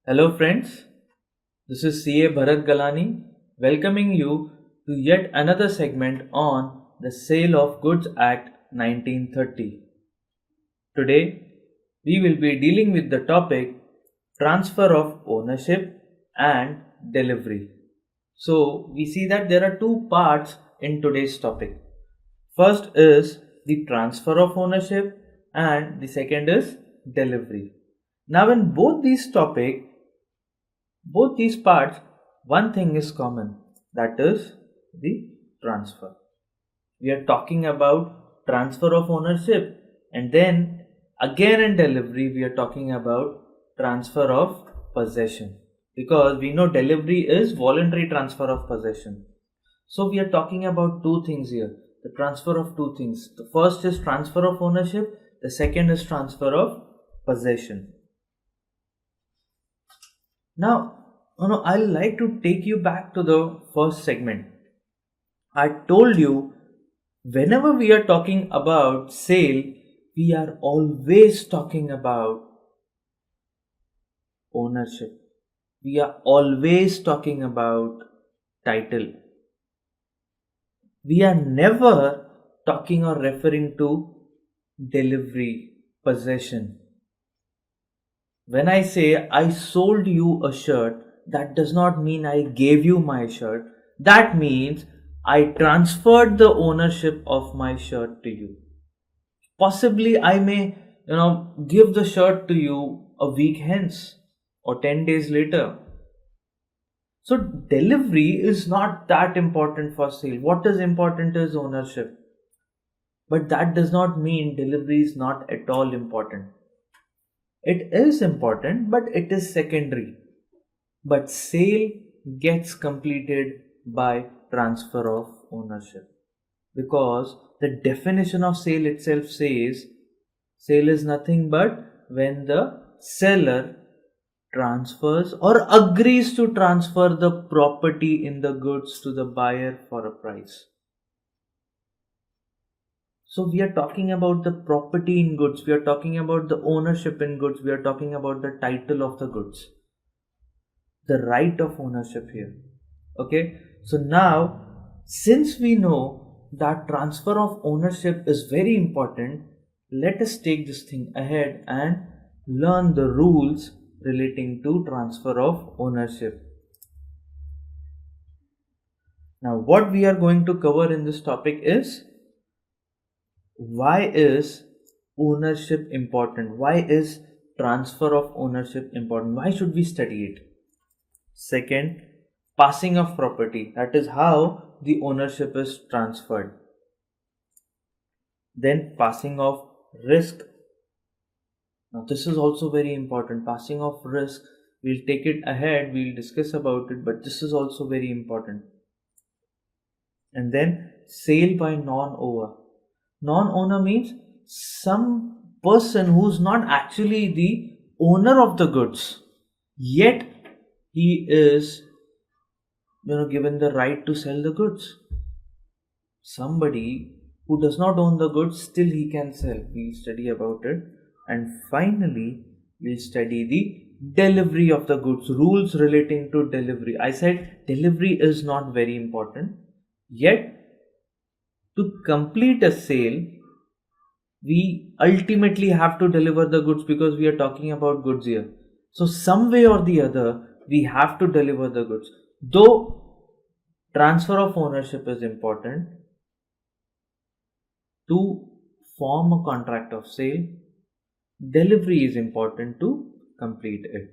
Hello friends, this is CA Bharat Galani welcoming you to yet another segment on the Sale of Goods Act 1930. Today we will be dealing with the topic transfer of ownership and delivery. So we see that there are two parts in today's topic. First is the transfer of ownership and the second is delivery. Now in both these parts, one thing is common, that is the transfer. We are talking about transfer of ownership, and then again in delivery we are talking about transfer of possession, because we know delivery is voluntary transfer of possession. So we are talking about two things here, the transfer of two things. The first is transfer of ownership, the second is transfer of possession. Now, I'd like to take you back to the first segment. I told you, whenever we are talking about sale, we are always talking about ownership. We are always talking about title. We are never talking or referring to delivery, possession. When I say I sold you a shirt, that does not mean I gave you my shirt. That means I transferred the ownership of my shirt to you. Possibly I may, give the shirt to you a week hence or 10 days later. So delivery is not that important for sale. What is important is ownership. But that does not mean delivery is not at all important. It is important, but it is secondary. But sale gets completed by transfer of ownership, because the definition of sale itself says sale is nothing but when the seller transfers or agrees to transfer the property in the goods to the buyer for a price. So we are talking about the property in goods, we are talking about the ownership in goods, we are talking about the title of the goods, the right of ownership here. Okay, so now since we know that transfer of ownership is very important, let us take this thing ahead and learn the rules relating to transfer of ownership. Now what we are going to cover in this topic is, why is ownership important? Why is transfer of ownership important? Why should we study it? Second, passing of property, that is how the ownership is transferred. Then passing of risk. Now this is also very important. Passing of risk, we'll take it ahead, we'll discuss about it, but this is also very important. And then sale by non-owner. Non-owner means some person who's not actually the owner of the goods, yet he is given the right to sell the goods. Somebody who does not own the goods, still he can sell. We'll study about it. And finally we'll study the delivery of the goods, rules relating to delivery. I said delivery is not very important, yet to complete a sale we ultimately have to deliver the goods, because we are talking about goods here. So some way or the other we have to deliver the goods. Though transfer of ownership is important to form a contract of sale, delivery is important to complete it.